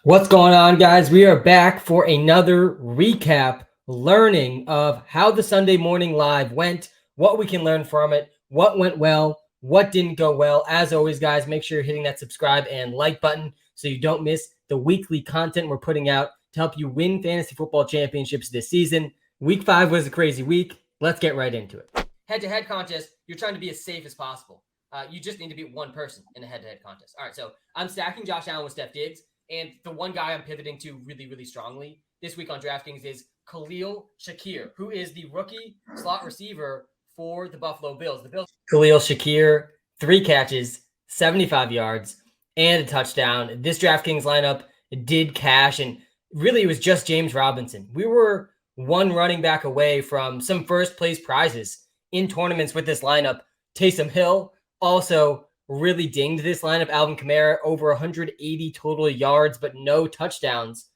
What's going on, guys? We are back for another recap, learning of how the Sunday morning live went, what we can learn from it, what went well, what didn't go well. As always, guys, make sure you're hitting that subscribe and like button so you don't miss the weekly content we're putting out to help you win fantasy football championships this season. Week 5 was a crazy week. Let's get right into it. Head-to-head contest, you're trying to be as safe as possible. You just need to beat one person in a head-to-head contest. All right, so I'm stacking Josh Allen with Steph Diggs. And the one guy I'm pivoting to really, really strongly this week on DraftKings is Khalil Shakir, who is the rookie slot receiver for the Buffalo Bills. Khalil Shakir, 3 catches, 75 yards, and a touchdown. This DraftKings lineup did cash, and really it was just James Robinson. We were one running back away from some first-place prizes in tournaments with this lineup. Taysom Hill also really dinged this lineup. Alvin Kamara, over 180 total yards, but no touchdowns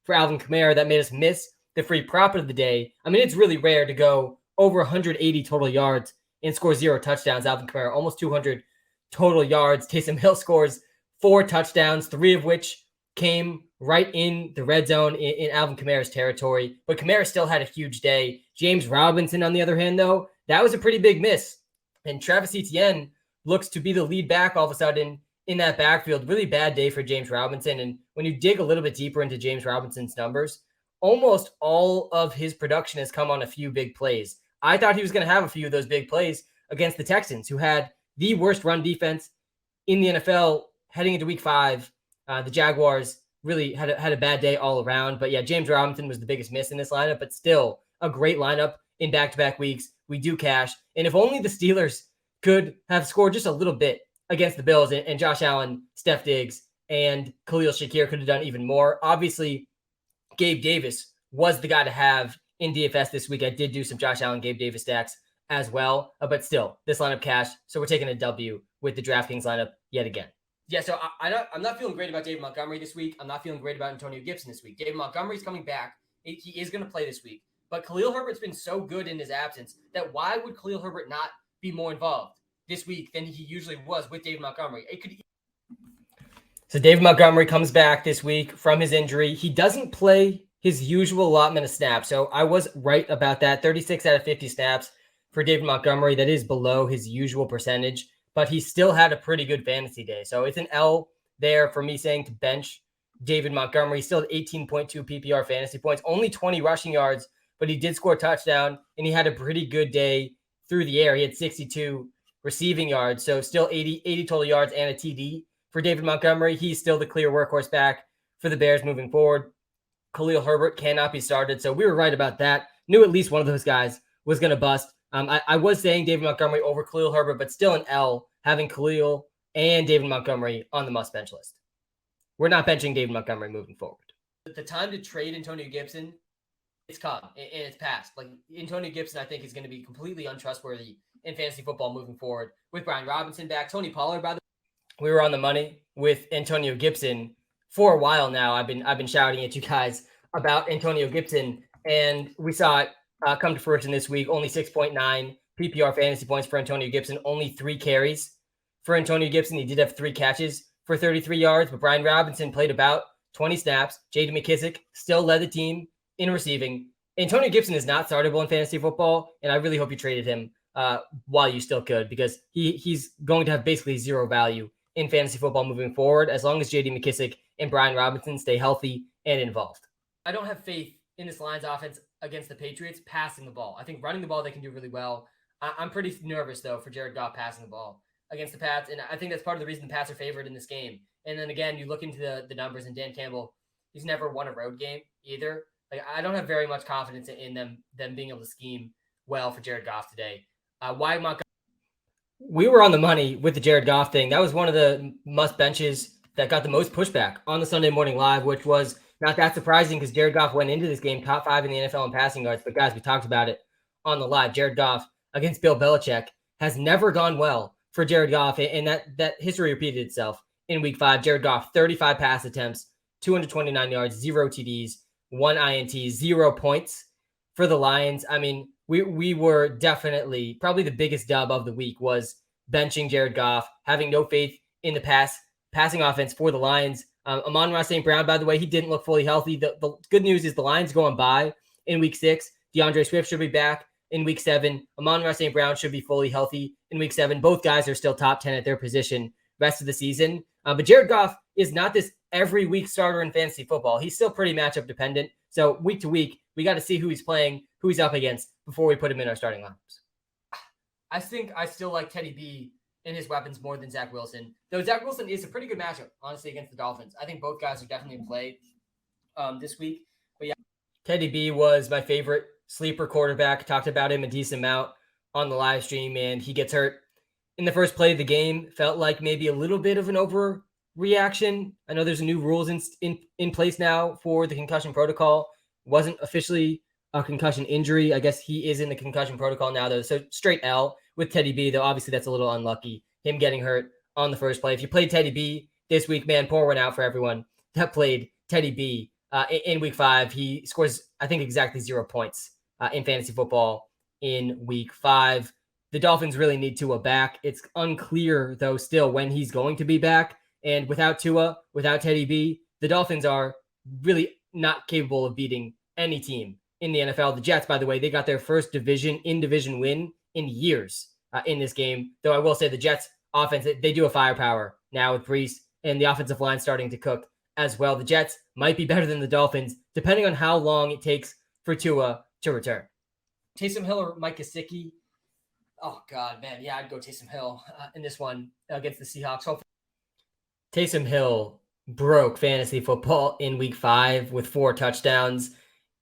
for Alvin Kamara. That made us miss the free profit of the day. I mean, it's really rare to go over 180 total yards and score 0 touchdowns. Alvin Kamara, almost 200 total yards. Taysom Hill scores 4 touchdowns, 3 of which came right in the red zone in Alvin Kamara's territory. But Kamara still had a huge day. James Robinson, on the other hand, though, that was a pretty big miss. And Travis Etienne looks to be the lead back all of a sudden in that backfield. Really bad day for James Robinson. And when you dig a little bit deeper into James Robinson's numbers, almost all of his production has come on a few big plays. I thought he was going to have a few of those big plays against the Texans, who had the worst run defense in the NFL heading into week 5. The Jaguars really had a bad day all around. But yeah, James Robinson was the biggest miss in this lineup, but still a great lineup in back-to-back weeks. We do cash. And if only the Steelers could have scored just a little bit against the Bills, and Josh Allen, Steph Diggs, and Khalil Shakir could have done even more. Obviously, Gabe Davis was the guy to have in DFS this week. I did do some Josh Allen, Gabe Davis stacks as well, but still, this lineup cashed, so we're taking a W with the DraftKings lineup yet again. Yeah, so I'm not feeling great about David Montgomery this week. I'm not feeling great about Antonio Gibson this week. David Montgomery's coming back. He is going to play this week, but Khalil Herbert's been so good in his absence that why would Khalil Herbert not be more involved this week than he usually was with David Montgomery? So David Montgomery comes back this week from his injury. He doesn't play his usual allotment of snaps. So I was right about that. 36 out of 50 snaps for David Montgomery. That is below his usual percentage, but he still had a pretty good fantasy day. So it's an L there for me saying to bench David Montgomery. Still at 18.2 PPR fantasy points, only 20 rushing yards, but he did score a touchdown, and he had a pretty good day through the air. He had 62 receiving yards, so still 80 total yards and a TD for David Montgomery. He's still the clear workhorse back for the Bears moving forward. Khalil Herbert cannot be started, so we were right about that. Knew at least one of those guys was going to bust. I was saying David Montgomery over Khalil Herbert, but still an L having Khalil and David Montgomery on the must-bench list. We're not benching David Montgomery moving forward. The time to trade Antonio Gibson, it's come, and it's passed. Like, Antonio Gibson, I think, is going to be completely untrustworthy in fantasy football moving forward with Brian Robinson back. Tony Pollard, by the way, we were on the money with Antonio Gibson for a while now. I've been shouting at you guys about Antonio Gibson, and we saw it come to fruition this week. Only 6.9 PPR fantasy points for Antonio Gibson. Only 3 carries for Antonio Gibson. He did have 3 catches for 33 yards, but Brian Robinson played about 20 snaps. J.D. McKissic still led the team in receiving. Antonio Gibson is not startable in fantasy football, and I really hope you traded him while you still could, because he's going to have basically 0 value in fantasy football moving forward as long as J.D. McKissic and Brian Robinson stay healthy and involved. I don't have faith in this Lions offense against the Patriots passing the ball. I think running the ball they can do really well. I'm pretty nervous, though, for Jared Goff passing the ball against the Pats, and I think that's part of the reason the Pats are favored in this game. And then again, you look into the numbers, and Dan Campbell, he's never won a road game either. Like, I don't have very much confidence in them being able to scheme well for Jared Goff today. Why Montgomery? We were on the money with the Jared Goff thing. That was one of the must benches that got the most pushback on the Sunday Morning Live, which was not that surprising because Jared Goff went into this game top 5 in the NFL in passing yards. But guys, we talked about it on the live. Jared Goff against Bill Belichick has never gone well for Jared Goff, and that history repeated itself in week 5. Jared Goff, 35 pass attempts, 229 yards, 0 TDs, 1 INT, 0 points for the Lions. I mean, we were definitely, probably the biggest dub of the week was benching Jared Goff, having no faith in the passing offense for the Lions. Amon-Ra St. Brown, by the way, he didn't look fully healthy. The good news is the Lions going by in week 6. DeAndre Swift should be back in week 7. Amon-Ra St. Brown should be fully healthy in week 7. Both guys are still top 10 at their position rest of the season. But Jared Goff is not this every week starter in fantasy football. He's still pretty matchup dependent. So week to week, we got to see who he's playing, who he's up against before we put him in our starting lineups. I think I still like Teddy B and his weapons more than Zach Wilson. Though Zach Wilson is a pretty good matchup, honestly, against the Dolphins. I think both guys are definitely in play this week. But yeah, Teddy B was my favorite sleeper quarterback. Talked about him a decent amount on the live stream, and he gets hurt in the first play of the game. Felt like maybe a little bit of an overreaction. I know there's new rules in place now for the concussion protocol. Wasn't officially a concussion injury. I guess he is in the concussion protocol now, though. So straight L with Teddy B, though obviously that's a little unlucky, him getting hurt on the first play. If you played Teddy B this week, man, pour one out for everyone that played Teddy B in week 5. He scores, I think, exactly 0 points in fantasy football in week 5. The Dolphins really need Tua back. It's unclear, though, still when he's going to be back. And without Tua, without Teddy B, the Dolphins are really not capable of beating any team in the NFL. The Jets, by the way, they got their first in-division win in years in this game. Though I will say the Jets offense, they do have firepower now with Brees and the offensive line starting to cook as well. The Jets might be better than the Dolphins, depending on how long it takes for Tua to return. Taysom Hill or Mike Gesicki? Oh, God, man. Yeah, I'd go Taysom Hill in this one against the Seahawks. Hopefully. Taysom Hill broke fantasy football in week 5 with 4 touchdowns.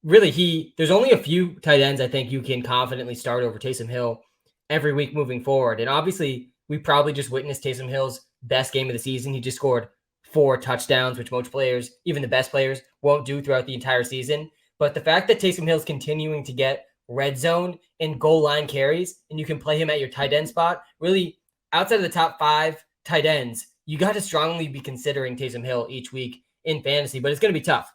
Really, there's only a few tight ends I think you can confidently start over Taysom Hill every week moving forward. And obviously, we probably just witnessed Taysom Hill's best game of the season. He just scored 4 touchdowns, which most players, even the best players, won't do throughout the entire season. But the fact that Taysom Hill's continuing to get red zone and goal line carries, and you can play him at your tight end spot, really, outside of the top 5 tight ends, you got to strongly be considering Taysom Hill each week in fantasy. But it's going to be tough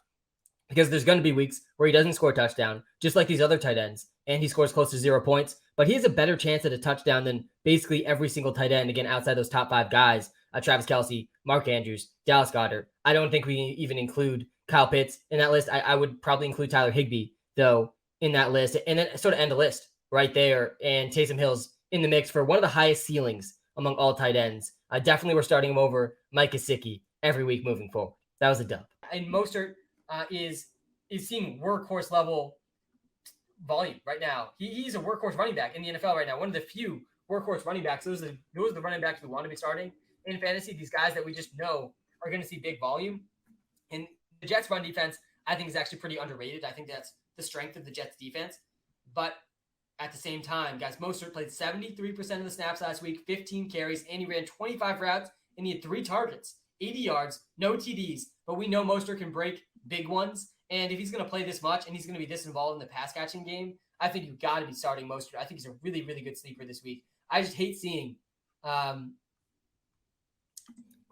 because there's going to be weeks where he doesn't score a touchdown, just like these other tight ends, and he scores close to 0 points. But he has a better chance at a touchdown than basically every single tight end, again, outside those top 5 guys, Travis Kelce, Mark Andrews, Dallas Goedert. I don't think we even include Kyle Pitts in that list. I would probably include Tyler Higbee, though, in that list, and then sort of end the list right there. And Taysom Hill's in the mix for one of the highest ceilings among all tight ends. Definitely we're starting him over Mike Gesicki every week moving forward. That was a dub. And Mostert is seeing workhorse level volume right now. He's a workhorse running back in the NFL right now. One of the few workhorse running backs. Those are the running backs we want to be starting in fantasy. These guys that we just know are going to see big volume. And the Jets run defense, I think, is actually pretty underrated. I think that's the strength of the Jets defense. But at the same time, guys, Mostert played 73% of the snaps last week, 15 carries, and he ran 25 routes, and he had 3 targets, 80 yards, no TDs. But we know Mostert can break big ones. And if he's going to play this much and he's going to be this involved in the pass catching game, I think you've got to be starting Mostert. I think he's a really, really good sleeper this week. I just hate seeing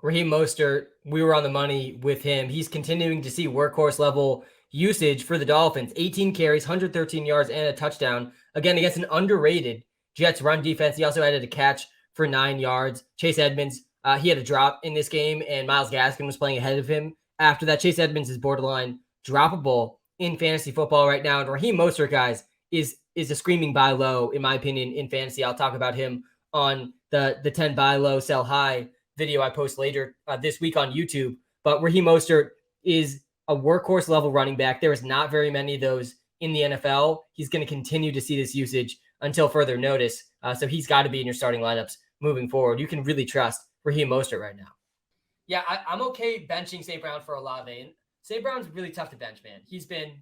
Raheem Mostert. We were on the money with him. He's continuing to see workhorse level usage for the Dolphins. 18 carries, 113 yards, and a touchdown. Again, against an underrated Jets run defense. He also added a catch for 9 yards. Chase Edmonds, he had a drop in this game, and Myles Gaskin was playing ahead of him. After that, Chase Edmonds is borderline droppable in fantasy football right now. And Raheem Mostert, guys, is a screaming buy low, in my opinion, in fantasy. I'll talk about him on the 10 buy low, sell high video I post later this week on YouTube. But Raheem Mostert is a workhorse level running back. There is not very many of those in the NFL. He's going to continue to see this usage until further notice. So he's got to be in your starting lineups moving forward. You can really trust Raheem Mostert right now. Yeah, I'm okay benching St. Brown for Olave. And St. Brown's really tough to bench, man. He's been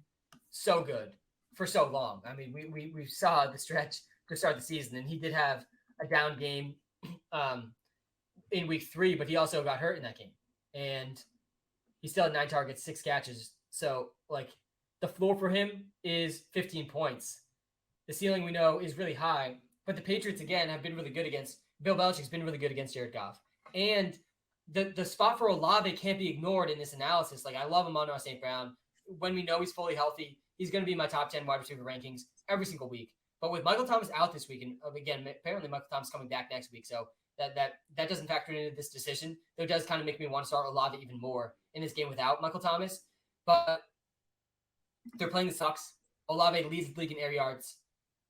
so good for so long. I mean, we saw the stretch to start the season, and he did have a down game in week 3, but he also got hurt in that game. And he still had 9 targets, 6 catches. So, like, the floor for him is 15 points. The ceiling, we know, is really high. But the Patriots, again, have been really good against – Bill Belichick's been really good against Jared Goff. And the spot for Olave can't be ignored in this analysis. Like, I love Amon-Ra St. Brown. When we know he's fully healthy, he's going to be in my top 10 wide receiver rankings every single week. But with Michael Thomas out this week, and again, apparently Michael Thomas coming back next week, so that doesn't factor into this decision. Though it does kind of make me want to start Olave even more in this game without Michael Thomas. But they're playing the Sox. Olave leads the league in air yards.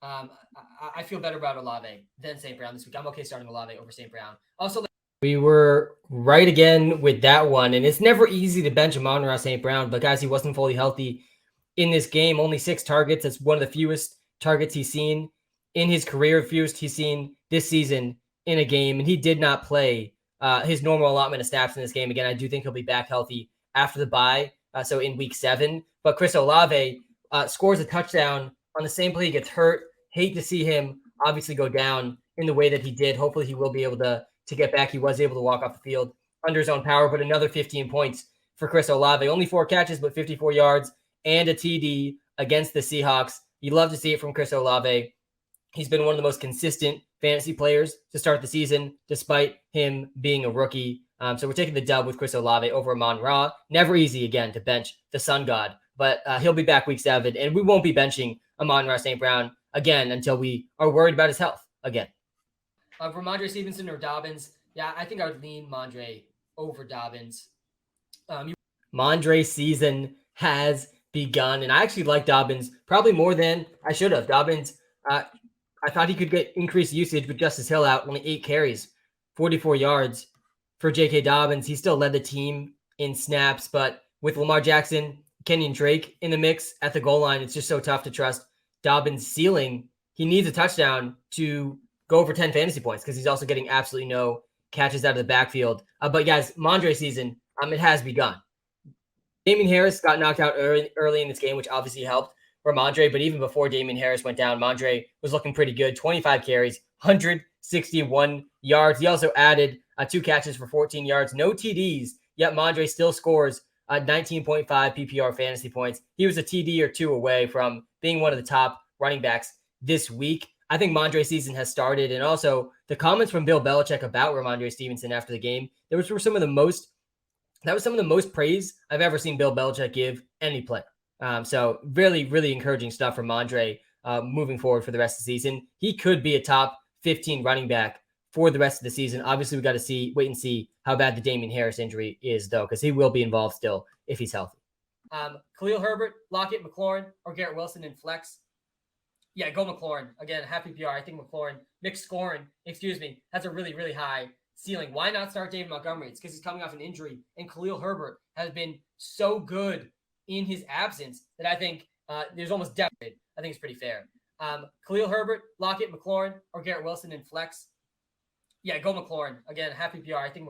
I feel better about Olave than St. Brown this week. I'm okay starting Olave over St. Brown. Also, we were right again with that one, and it's never easy to bench Amon-Ra St. Brown, but guys, he wasn't fully healthy in this game. Only 6 targets. That's one of the fewest targets he's seen in his career, fewest he's seen this season in a game, and he did not play his normal allotment of snaps in this game. Again, I do think he'll be back healthy after the bye, so in week 7. But Chris Olave scores a touchdown on the same play he gets hurt. Hate to see him obviously go down in the way that he did. Hopefully he will be able to get back. He was able to walk off the field under his own power, but another 15 points for Chris Olave. Only 4 catches, but 54 yards and a TD against the Seahawks. You love to see it from Chris Olave. He's been one of the most consistent fantasy players to start the season, despite him being a rookie. So we're taking the dub with Chris Olave over Amon-Ra. Never easy, again, to bench the sun god, but he'll be back week 7, and we won't be benching Amon-Ra St. Brown again until we are worried about his health again. Ramondre Stevenson or Dobbins? Yeah, I think I would lean Mondre over Dobbins. Mondre season has begun, and I actually like Dobbins probably more than I should have. Dobbins, I thought he could get increased usage with Justice Hill out, only 8 carries, 44 yards for J.K. Dobbins. He still led the team in snaps, but with Lamar Jackson, Kenyon Drake in the mix at the goal line, it's just so tough to trust Dobbins' ceiling. He needs a touchdown to go over 10 fantasy points because he's also getting absolutely no catches out of the backfield. But guys, Mondre season, it has begun. Damien Harris got knocked out early in this game, which obviously helped Ramondre, but even before Damien Harris went down, Mondre was looking pretty good. 25 carries, 161 yards. He also added 2 catches for 14 yards, no TDs, yet Mondre still scores 19.5 PPR fantasy points. He was a TD or 2 away from being one of the top running backs this week. I think Mondre season has started, and also the comments from Bill Belichick about Ramondre Stevenson after the game, that was some of the most praise I've ever seen Bill Belichick give any player. So really, really encouraging stuff from Mondre moving forward for the rest of the season. He could be a top 15 running back for the rest of the season. Obviously, we got to wait and see how bad the Damien Harris injury is, though, because he will be involved still if he's healthy. Khalil Herbert, Lockett, McLaurin, or Garrett Wilson in flex. Yeah, go McLaurin. Again, happy PR. I think McLaurin, has a really, really high ceiling. Why not start David Montgomery? It's because he's coming off an injury, and Khalil Herbert has been so good in his absence that I think there's almost definite. I think it's pretty fair. Khalil Herbert, Lockett, McLaurin, or Garrett Wilson in flex. Yeah, go McLaurin. Again, happy PR. I think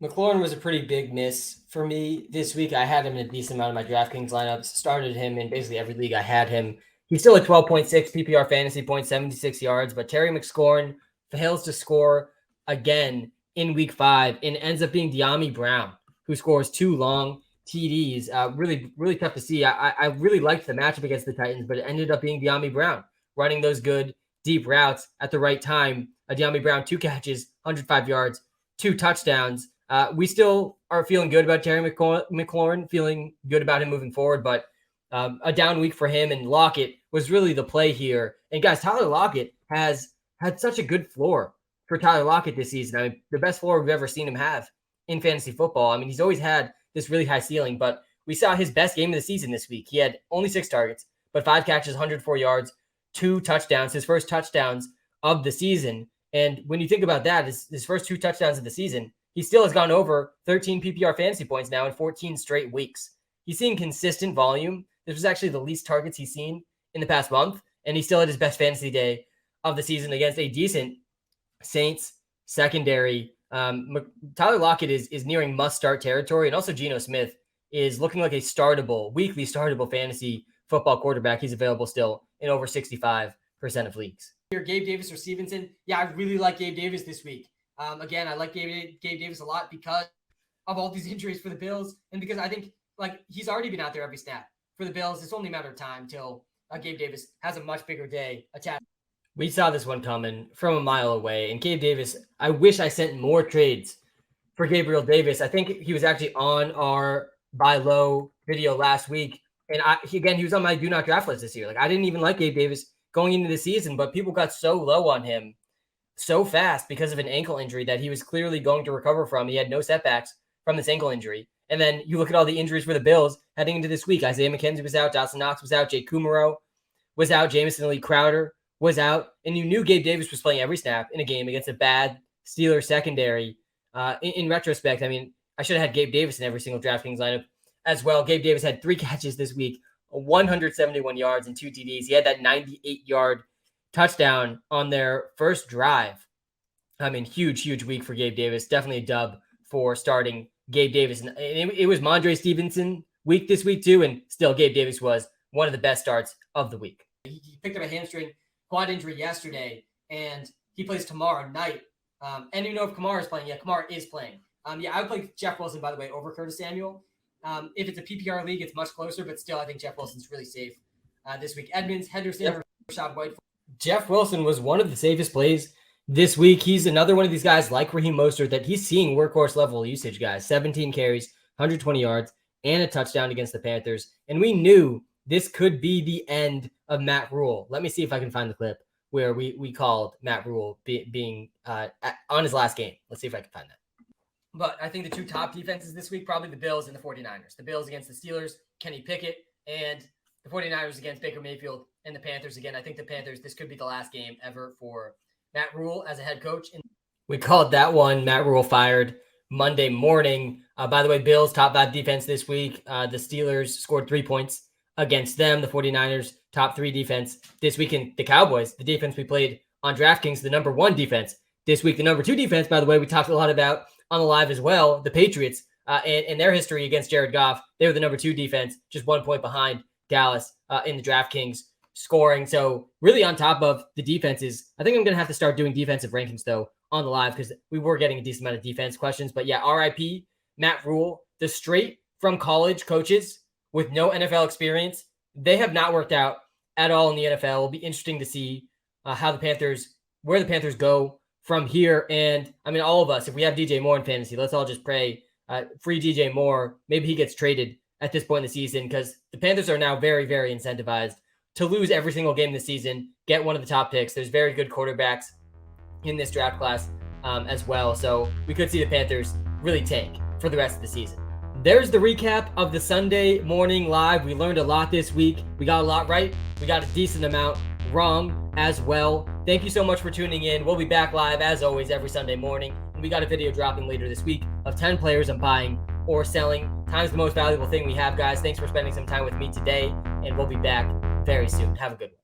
McLaurin was a pretty big miss for me this week. I had him in a decent amount of my DraftKings lineups. Started him in basically every league I had him. He's still at 12.6 PPR fantasy points, 76 yards, but Terry McScorn fails to score again in week 5 and ends up being De'Ami Brown, who scores 2 long TDs. Really, really tough to see. I really liked the matchup against the Titans, but it ended up being De'Ami Brown running those good deep routes at the right time. De'Ami Brown, 2 catches, 105 yards, 2 touchdowns. We still are feeling good about Terry McLaurin, feeling good about him moving forward, but a down week for him, and Lockett was really the play here. And guys, Tyler Lockett has had such a good floor for Tyler Lockett this season. I mean, the best floor we've ever seen him have in fantasy football. I mean, he's always had this really high ceiling, but we saw his best game of the season this week. He had only 6 targets, but 5 catches, 104 yards, 2 touchdowns, his first touchdowns of the season. And when you think about that, his first 2 touchdowns of the season, he still has gone over 13 PPR fantasy points now in 14 straight weeks. He's seeing consistent volume. This was actually the least targets he's seen in the past month, and he still had his best fantasy day of the season against a decent Saints secondary. Tyler Lockett is nearing must-start territory, and also Geno Smith is looking like a weekly startable fantasy football quarterback. He's available still in over 65% of leagues. Gabe Davis or Stevenson? Yeah, I really like Gabe Davis this week. Again, I like Gabe Davis a lot because of all these injuries for the Bills, and because I think he's already been out there every snap for the Bills. It's only a matter of time till Gabe Davis has a much bigger day attached. We saw this one coming from a mile away, and Gabe Davis, I wish I sent more trades for Gabriel Davis. I think he was actually on our buy low video last week, and he was on my do not draft list this year. I didn't even like Gabe Davis going into the season, but people got so low on him so fast because of an ankle injury that he was clearly going to recover from. He had no setbacks from this ankle injury. And then you look at all the injuries for the Bills heading into this week. Isaiah McKenzie was out. Dawson Knox was out. Jake Kumaro was out. Jamison Lee Crowder was out. And you knew Gabe Davis was playing every snap in a game against a bad Steelers secondary. In retrospect, I mean, I should have had Gabe Davis in every single DraftKings lineup as well. Gabe Davis had 3 catches this week, 171 yards and 2 TDs. He had that 98-yard touchdown on their first drive. I mean, huge week for Gabe Davis. Definitely a dub for starting Gabe Davis. And it was Mondre Stevenson week this week too, and still Gabe Davis was one of the best starts of the week. He picked up a hamstring quad injury yesterday, and he plays tomorrow night. And you know if Kamara is playing. Yeah, Kamara is playing. I would play Jeff Wilson, by the way, over Curtis Samuel. If it's a PPR league, it's much closer, but still I think Jeff Wilson's really safe this week. Edmonds, Henderson, Rashad White. Jeff Wilson was one of the safest plays this week. He's another one of these guys like Raheem Mostert that he's seeing workhorse level usage, guys. 17 carries, 120 yards, and a touchdown against the Panthers. And we knew this could be the end of Matt Rule. Let me see if I can find the clip where we called Matt Rule being on his last game. Let's see if I can find that. But I think the 2 top defenses this week, probably the Bills and the 49ers. The Bills against the Steelers, Kenny Pickett, and the 49ers against Baker Mayfield and the Panthers again. I think the Panthers, this could be the last game ever for Matt Rule as a head coach. We called that one. Matt Rule fired Monday morning. By the way, Bills top 5 defense this week. The Steelers scored 3 points against them. The 49ers top 3 defense this week. And the Cowboys, the defense we played on DraftKings, the number 1 defense this week. The number 2 defense, by the way, we talked a lot about on the live as well. The Patriots and their history against Jared Goff, they were the number 2 defense, just 1 point behind Dallas in the DraftKings scoring. So really on top of the defenses, I think I'm going to have to start doing defensive rankings though on the live because we were getting a decent amount of defense questions. But yeah, RIP Matt Rule, the straight from college coaches with no NFL experience, they have not worked out at all in the NFL. It'll be interesting to see where the Panthers go from here. And I mean, all of us, if we have DJ Moore in fantasy, let's all just pray free DJ Moore. Maybe he gets traded at this point in the season because the Panthers are now very, very incentivized to lose every single game this season, get one of the top picks. There's very good quarterbacks in this draft class as well. So we could see the Panthers really tank for the rest of the season. There's the recap of the Sunday morning live. We learned a lot this week. We got a lot right. We got a decent amount wrong as well. Thank you so much for tuning in. We'll be back live as always every Sunday morning. And we got a video dropping later this week of 10 players I'm buying or selling. Time's the most valuable thing we have, guys. Thanks for spending some time with me today, and we'll be back very soon. Have a good one.